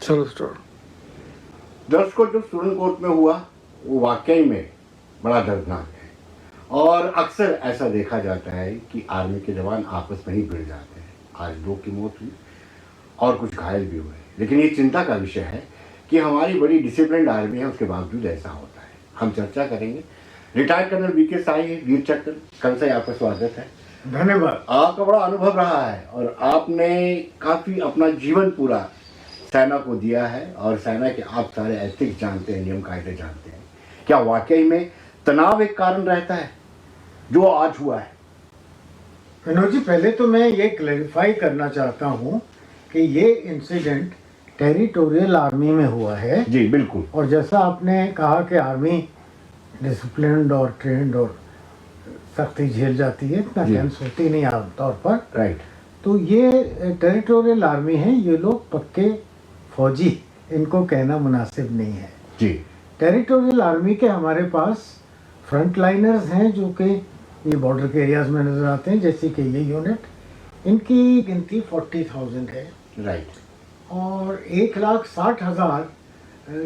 चलो स्टार्ट। दर्शकों, जो स्टूडेंट कोर्ट में हुआ वो वाकई में बड़ा दर्दनाक है और अक्सर ऐसा देखा जाता है कि आर्मी के जवान आपस में ही भिड़ जाते हैं। आज 2 की मौत हुई और कुछ घायल भी हुए, लेकिन ये चिंता का विषय है कि हमारी बड़ी डिसिप्लिन आर्मी है, उसके बावजूद ऐसा होता है। हम चर्चा करेंगे रिटायर्ड कर्नल वीके साई, वीर चक्र, कल से आपका स्वागत है। धन्यवाद। आपका बड़ा अनुभव रहा है और आपने काफ़ी अपना जीवन पूरा सेना को दिया है और सेना के आप सारे एथिक्स जानते हैं, नियम कायदे जानते हैं। क्या वाकई में तनाव एक कारण रहता है जो आज हुआ है? विनोद जी, पहले तो मैं ये क्लैरिफाई करना चाहता हूँ कि ये इंसिडेंट टेरिटोरियल आर्मी में हुआ है। जी बिल्कुल। और जैसा आपने कहा कि आर्मी डिसिप्लिन्ड और ट्रेंड और सख्ती झेल जाती है, इतना टेंस होती नहीं आमतौर पर। राइट। तो ये टेरिटोरियल आर्मी है, ये लोग पक्के फौजी, इनको कहना मुनासिब नहीं है। जी। टेरिटोरियल आर्मी के हमारे पास फ्रंट लाइनर्स हैं जो कि ये बॉर्डर के एरियाज में नज़र आते हैं, जैसे कि ये यूनिट, इनकी गिनती 40,000 है। राइट। और 1,60,000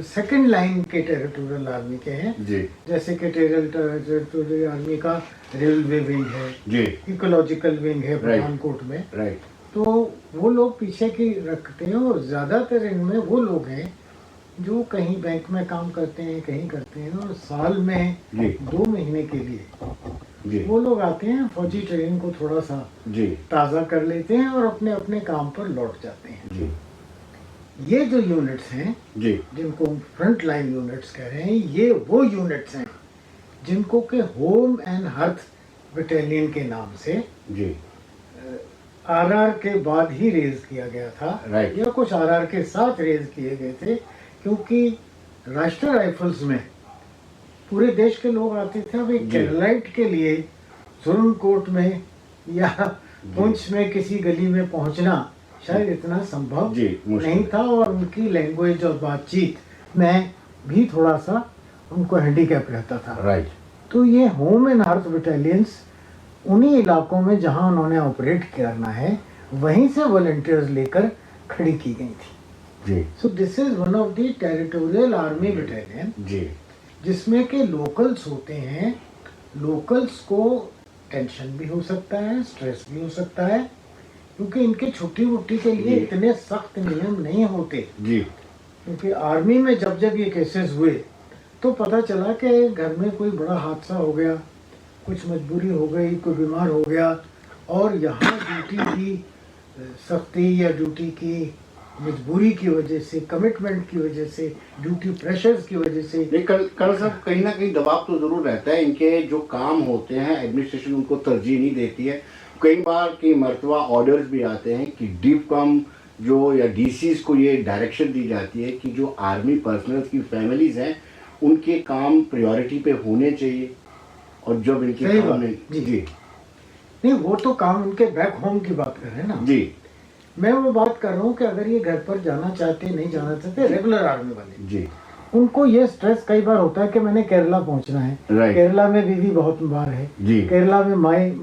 सेकंड लाइन के टेरिटोरियल आर्मी के हैं। जी। जैसे कि टेरिटोरियल आर्मी का रेलवे विंग है, जी। इकोलॉजिकल विंग है पठानकोट में। राइट। तो वो लोग पीछे की रखते हैं और ज़्यादातर इनमें वो लोग हैं जो कहीं बैंक में काम करते हैं, कहीं करते हैं, और साल में जी। 2 महीने के लिए जी। वो लोग आते हैं, फौजी ट्रेनिंग को थोड़ा सा जी। ताज़ा कर लेते हैं और अपने अपने काम पर लौट जाते हैं। जी। ये जो यूनिट्स हैं, जी। जिनको फ्रंट लाइन यूनिट्स कह रहे हैं, ये वो यूनिट्स हैं जिनको के होम एंड हर्थ बटालियन के नाम से जी। आरआर के बाद ही रेज किया गया था। राइट। या कुछ आरआर के साथ रेज किए गए थे, क्योंकि राष्ट्रीय राइफल्स में पूरे देश के लोग आते थे। अब एक केरलाइट के लिए सुरनकोट में या पुंछ में किसी गली में पहुंचना शायद इतना संभव नहीं था, और उनकी लैंग्वेज और बातचीत में भी थोड़ा सा उनको हैंडीकैप रहता था। राइट। तो ये होम एंड हर्थ बटालियंस उन्हीं इलाकों में जहां उन्होंने ऑपरेट करना है, वहीं से वॉलंटियर्स लेकर खड़ी की गई थी। जी। So this is one of the territorial army battalion, जी। जिसमें के लोकल्स होते हैं। लोकल्स को टेंशन भी हो सकता है, स्ट्रेस भी हो सकता है, क्योंकि इनके छुट्टी वुट्टी के लिए इतने सख्त नियम नहीं होते। जी। क्योंकि आर्मी में जब जब ये केसेस हुए तो पता चला कि घर में कोई बड़ा हादसा हो गया, कुछ मजबूरी हो गई, कोई बीमार हो गया, और यहाँ ड्यूटी की सख्ती या ड्यूटी की मजबूरी की वजह से, कमिटमेंट की वजह से, ड्यूटी प्रेशर्स की वजह से। कल सब कहीं ना कहीं दबाव तो जरूर रहता है। इनके जो काम होते हैं, एडमिनिस्ट्रेशन उनको तरजीह नहीं देती है। कई बार की मरतबा ऑर्डर्स भी आते हैं कि डीपकॉम जो या डीसीज को ये डायरेक्शन दी जाती है कि जो आर्मी पर्सनल की फैमिलीज हैं उनके काम प्रायोरिटी पे होने चाहिए, और जब इनके काम नहीं। जी। नहीं, वो तो काम उनके बैक होम की बात कर रहे हैं ना। जी। मैं वो बात कर रहा हूँ कि अगर ये घर पर जाना चाहते, नहीं जाना चाहते, रेगुलर आर्मी वाले, जी, उनको ये स्ट्रेस कई बार होता है कि मैंने केरला पहुंचना है। केरला में बीवी बहुत बीमार है। जी। केरला में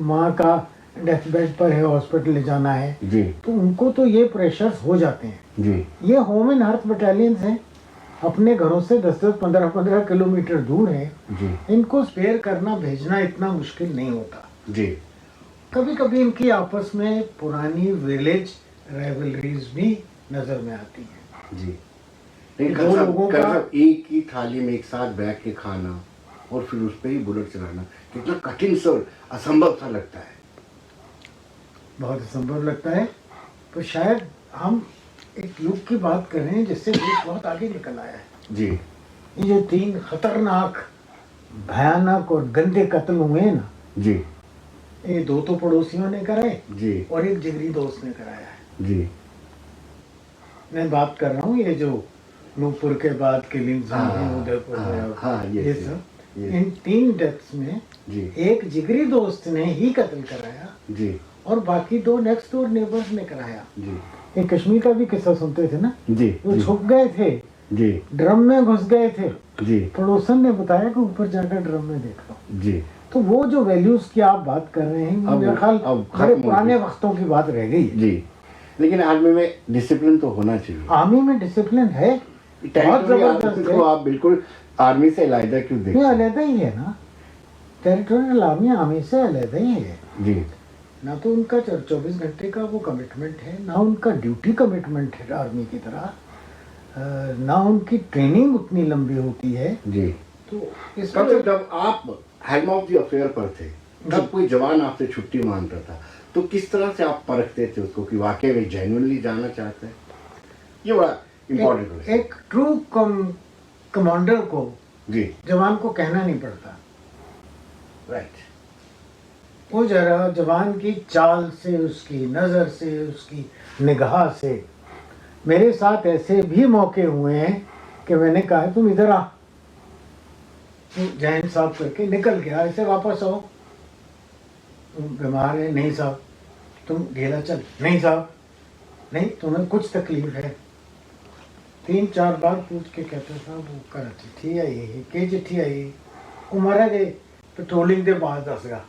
माँ का डेथ बेड पर है, हॉस्पिटल ले जाना है। जी। तो उनको तो ये प्रेशर्स हो जाते हैं। जी। ये होम एंड हर्थ बटालियंस हैं, अपने घरों से 10-10, 15-15 किलोमीटर दूर है। जी। इनको स्पेयर करना, भेजना इतना मुश्किल नहीं होता। जी। कभी कभी इनकी आपस में पुरानी विलेज राइवलरीज भी नजर में आती हैं। जी। दो लोगों का एक ही थाली में एक साथ बैठ के खाना और फिर उस पर ही बुलेट चलाना कितना कठिन सा, असंभव सा लगता है। बहुत असंभव लगता है। तो शायद हम एक युग की बात कर रहे हैं जिससे देश बहुत आगे निकल आया है। जी। ये जो 3 खतरनाक, भयानक और गंदे कत्ल हुए हैं ना, जी, ये 2 तो पड़ोसियों ने कराए जी, और एक जिगरी दोस्त ने कराया है। जी। मैं बात कर रहा हूँ ये जो नूपुर के बाद के उदयपुर में, ये सब, इन 3 डेथ्स में जी एक जिगरी दोस्त ने ही कत्ल कराया जी, और बाकी 2 नेक्स्ट डोर नेबर्स ने कराया। जी। एक कश्मीर का भी किस्सा सुनते थे ना, जी, वो छुप गए थे, जी, ड्रम में घुस गए थे। जी। पड़ोसन ने बताया कि ऊपर जाकर ड्रम में देख लो। जी। तो वो जो वैल्यूज की आप बात कर रहे हैं, मेरा ख्याल बड़े पुराने वक्तों की बात रह गई है। जी। लेकिन आर्मी में डिसिप्लिन तो होना चाहिए। आर्मी में डिसिप्लिन है, बहुत टेरिटोरियल जबरदस्त आर्मी है। को आप बिल्कुल आर्मी से अलग क्यों देखते ये हैं? अलग ही है ना, टेरिटोरियल आर्मी आर्मी से अलग ही है। जी ना तो उनका 24 घंटे का वो कमिटमेंट है, ना उनका ड्यूटी कमिटमेंट है आर्मी की तरह, ना उनकी ट्रेनिंग उतनी लंबी होती है। जी। तो कब इसमें से जब आप हेल्म ऑफ द अफेयर पर थे, तब कोई जवान आपसे छुट्टी मांगता था, तो किस तरह से आप परखते थे उसको कि वाकई में जेन्युइनली जाना चाहते हैं? ये बड़ा इम्पोर्टेंट है। एक ट्रू कमांडर को जी जवान को कहना नहीं पड़ता। राइट। वो जरा जवान की चाल से, उसकी नज़र से, उसकी निगाह से, मेरे साथ ऐसे भी मौके हुए हैं कि मैंने कहा तुम इधर आ, तू जहन साफ करके निकल गया, ऐसे वापस आओ। तुम बीमार है? नहीं साहब। तुम ढीला चल? नहीं साहब। नहीं, तुम्हें कुछ तकलीफ है? 3-4 बार पूछ के कहता साहब वो कर चिट्ठी आई है, के चिट्ठी आई है? वो मारा गए पेट्रोलिंग के बाद दसगा।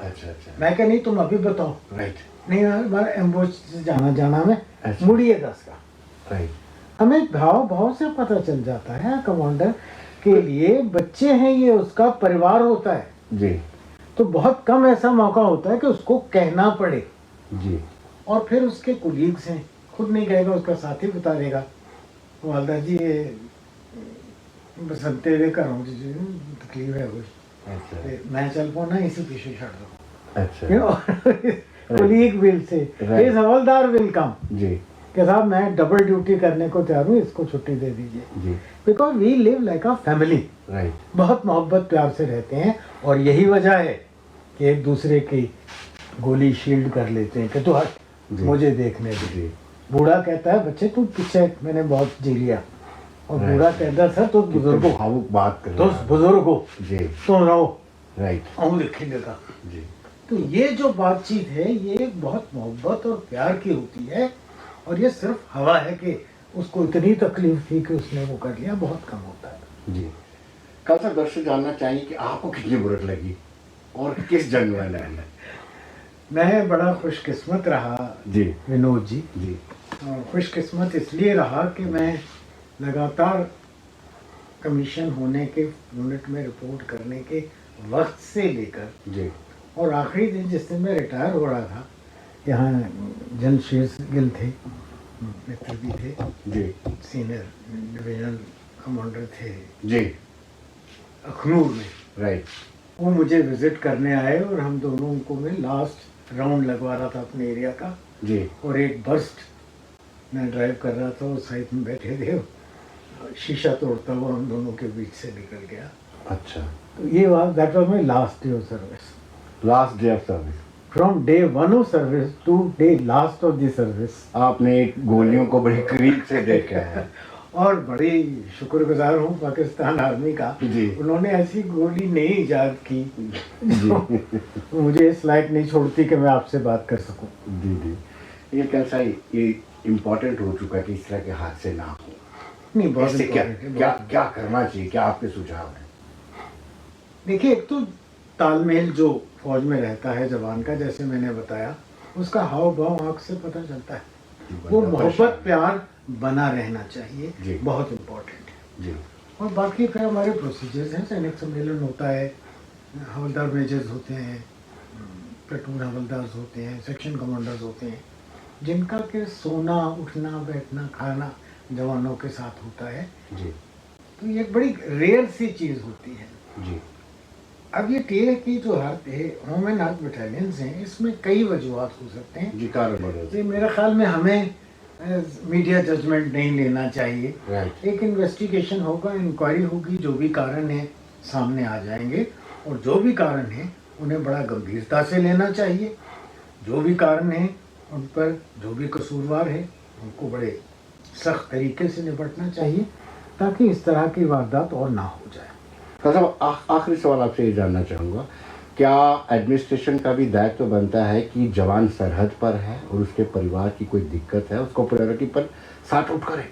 अच्छा अच्छा। मैं क्या, नहीं तुम अभी बताओ। राइट नहीं हमारा एम्बुश से जाना में अच्छा। मुड़िए 10 का। राइट। हमें भाव से पता चल जाता है कमांडर के लिए बच्चे हैं, ये उसका परिवार होता है। जी तो बहुत कम ऐसा मौका होता है कि उसको कहना पड़े। जी। और फिर उसके कुलीग्स हैं, खुद नहीं कहेगा, उसका साथी बता देगा, वालदा जी ये बसंते हुए घरों जी तकलीफ है कुछ, अच्छा ते मैं चल पाना इसी पीछे छड़ दो। अच्छा। Colleague will say Right. ये हवलदार विल कम जी कि साहब मैं डबल ड्यूटी करने को तैयार हूँ, इसको छुट्टी दे दीजिए। जी। Because we live like a family. Right. बहुत मोहब्बत प्यार से रहते हैं, और यही वजह है कि एक दूसरे की गोली शील्ड कर लेते हैं कि तू हट, जी। मुझे देखने दे। जी बूढ़ा कहता है बच्चे तू पीछे, मैंने बहुत जी लिया। और Right. बूढ़ा कहता है सर तो बुजुर्ग हो, भावुक बात कर तो रहे हैं। बुजुर्ग हो, जी तुम रहो, राइट। हम लिखेंगे का। जी तो ये जो बातचीत है ये एक बहुत मोहब्बत और प्यार की होती है, और ये सिर्फ हवा है कि उसको इतनी तकलीफ थी कि उसने वो कर लिया, बहुत कम होता है। जी। कल तक दर्शक जानना चाहिए कि आपको कितनी बुरक लगी और किस जंग में लड़ी? मैं बड़ा खुशकिस्मत रहा जी विनोद जी, जी और खुशकिस्मत इसलिए रहा कि मैं लगातार कमीशन होने के यूनिट में रिपोर्ट करने के वक्त से लेकर जी और आखिरी दिन जिस दिन मैं रिटायर हो रहा था, यहाँ जन शेर गिल थे, मित्र भी थे, जी सीनियर डिवीजनल कमांडर थे जी। अखनूर में, राइट। वो मुझे विजिट करने आए और हम दोनों को में लास्ट राउंड लगवा रहा था अपने एरिया का। जी और एक बर्स्ट मैं ड्राइव कर रहा था और साइड में बैठे थे, शीशा तोड़ता हुआ हम दोनों के बीच से निकल गया। अच्छा। तो ये that was my last day of service. Last day of service. From day 1 of service to day last of the service. आपने गोलियों को बड़ी करीब से देखा है। और बड़ी शुक्रगुजार हूँ पाकिस्तान आर्मी का, जी। उन्होंने ऐसी गोली नहीं ईजाद की जी मुझे इस लायक नहीं छोड़ती कि मैं आपसे बात कर सकूं। जी जी। ये कैसा ये इम्पोर्टेंट हो चुका है कि इस तरह के हादसे ना हो। नहीं, बहुत इससे क्या important है, क्या बहुत। क्या करना चाहिए, क्या आपके सुझाव हैं? देखिए, एक तो तालमेल जो फौज में रहता है जवान का, जैसे मैंने बताया, उसका हाव भाव आँख से पता चलता है। वो मोहब्बत प्यार बना रहना जी। चाहिए, बहुत इम्पोर्टेंट है। जी और बाकी फिर हमारे प्रोसीजर्स हैं, सैनिक सम्मेलन होता है, हवलदार मेजर्स होते हैं, प्लेटून हवलदार होते हैं, सेक्शन कमांडर्स होते हैं, जिनका के सोना उठना बैठना खाना जवानों के साथ होता है। जी तो ये एक बड़ी रेयर सी चीज़ होती है। जी अब ये टीए की जो होम एंड हार्ट बटालियंस हैं, इसमें कई वजूहत हो सकते हैं। जी। कारण बढ़े। ये मेरे ख्याल में हमें मीडिया जजमेंट नहीं लेना चाहिए। राइट। एक इन्वेस्टिगेशन होगा, इंक्वायरी होगी, जो भी कारण है सामने आ जाएंगे, और जो भी कारण है उन्हें बड़ा गंभीरता से लेना चाहिए। जो भी कारण है उन पर, जो भी कसूरवार है उनको बड़े सख्त तरीके से निपटना चाहिए, ताकि इस तरह की वारदात और ना हो जाए। साहब आखिरी सवाल आपसे ये जानना चाहूँगा, क्या एडमिनिस्ट्रेशन का भी दायित्व बनता है कि जवान सरहद पर है और उसके परिवार की कोई दिक्कत है, उसको प्रायोरिटी पर साथ उठ करे?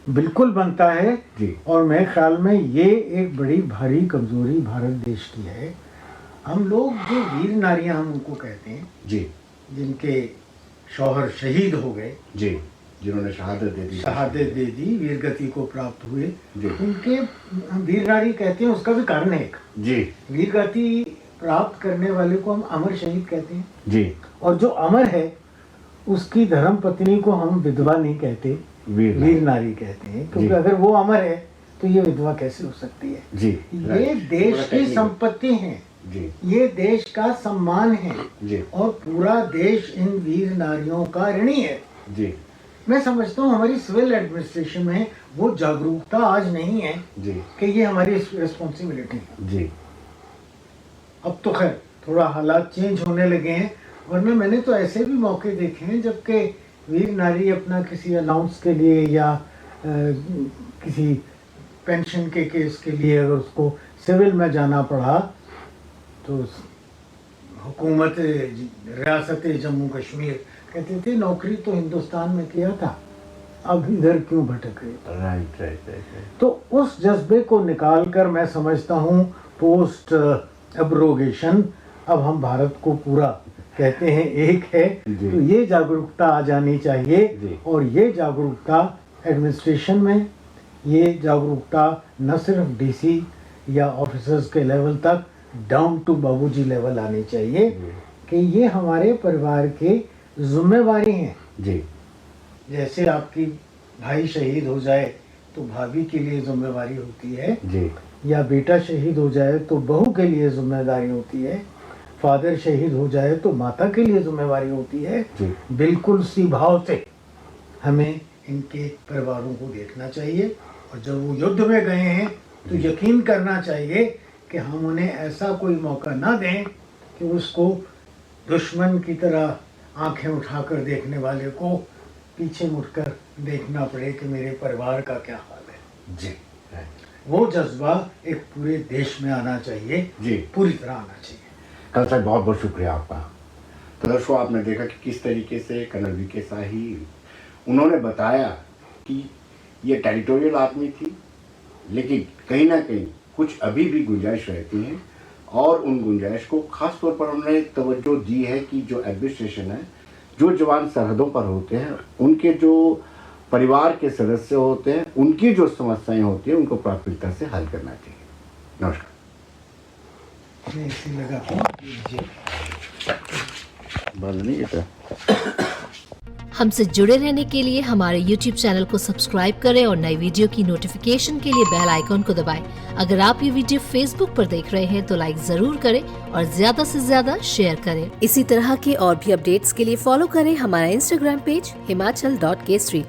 बिल्कुल बनता है जी। और मेरे ख्याल में ये एक बड़ी भारी कमजोरी भारत देश की है। हम लोग जो वीर नारियां हम उनको कहते हैं, जी जिनके शौहर शहीद हो गए, जी, जिन्होंने शहादत दे दी, शहादत दे दी, वीर गति को प्राप्त हुए, जी, उनके वीर नारी कहते हैं। उसका भी कारण है एक, जी, वीर गति प्राप्त करने वाले को हम अमर शहीद कहते हैं, जी, और जो अमर है उसकी धर्म पत्नी को हम विधवा नहीं कहते, वीर नारी कहते हैं, क्योंकि जी। अगर वो अमर है तो ये विधवा कैसे हो सकती है। जी, ये राइट, देश पूरा की टेक्निक। संपत्ति है, जी, ये देश का सम्मान है, जी, और पूरा देश इन वीर नारियों का ऋणी है। जी, मैं समझता हूँ हमारी सिविल एडमिनिस्ट्रेशन में वो जागरूकता आज नहीं है जी, कि ये हमारी रिस्पॉन्सिबिलिटी है। जी, अब तो खैर थोड़ा हालात चेंज होने लगे हैं, वरना मैंने तो ऐसे भी मौके देखे हैं जबकि वीर नारी अपना किसी अनाउंस के लिए या किसी पेंशन के केस के लिए अगर उसको सिविल में जाना पड़ा तो हुकूमत रियासत जम्मू कश्मीर कहते थे नौकरी तो हिंदुस्तान में किया था, अब इधर क्यों भटक रहे हो। राइट, राइट, राइट, तो उस जज्बे को निकाल कर मैं समझता हूँ पोस्ट एब्रोगेशन अब हम भारत को पूरा कहते हैं एक है, जी। तो ये जागरूकता आ जानी चाहिए, जी। और ये जागरूकता एडमिनिस्ट्रेशन में, ये जागरूकता न सिर्फ डीसी या ऑफिसर्स के लेवल तक डाउन टू बाबूजी लेवल आनी चाहिए जी। कि ये हमारे परिवार की जिम्मेवारी हैं। जी, जैसे आपकी भाई शहीद हो जाए तो भाभी के लिए जिम्मेवारी होती है, जी, या बेटा शहीद हो जाए तो बहू के लिए जिम्मेदारी होती है, फादर शहीद हो जाए तो माता के लिए जिम्मेवारी होती है। जी, बिल्कुल सी भाव से हमें इनके परिवारों को देखना चाहिए, और जब वो युद्ध में गए हैं तो यकीन करना चाहिए कि हम उन्हें ऐसा कोई मौका ना दें कि उसको दुश्मन की तरह आंखें उठाकर देखने वाले को पीछे मुड़कर देखना पड़े कि मेरे परिवार का क्या हाल है। जी, राइट, वो जज्बा एक पूरे देश में आना चाहिए, जी। पूरी तरह आना चाहिए। कर्नल साहब बहुत बहुत शुक्रिया आपका। तो दर्शकों, आपने देखा कि किस तरीके से कर्नल वीके शाही उन्होंने बताया कि ये टेरिटोरियल आर्मी थी, लेकिन कहीं ना कहीं कुछ अभी भी गुंजाइश रहती हैं, और उन गुंजाइश को खास तौर पर उन्होंने तवज्जो दी है कि जो एडमिनिस्ट्रेशन है, जो जवान सरहदों पर होते हैं, उनके जो परिवार के सदस्य होते हैं, उनकी जो समस्याएं होती हैं उनको प्राथमिकता से हल करना चाहिए। नमस्कार। मैं इसी लगाता हूँ। बंद नहीं है। हमसे जुड़े रहने के लिए हमारे YouTube चैनल को सब्सक्राइब करें और नई वीडियो की नोटिफिकेशन के लिए बेल आइकॉन को दबाएं। अगर आप ये वीडियो Facebook पर देख रहे हैं तो लाइक जरूर करें और ज्यादा से ज्यादा शेयर करें। इसी तरह के और भी अपडेट्स के लिए फॉलो करें हमारा Instagram पेज himachal.kesri।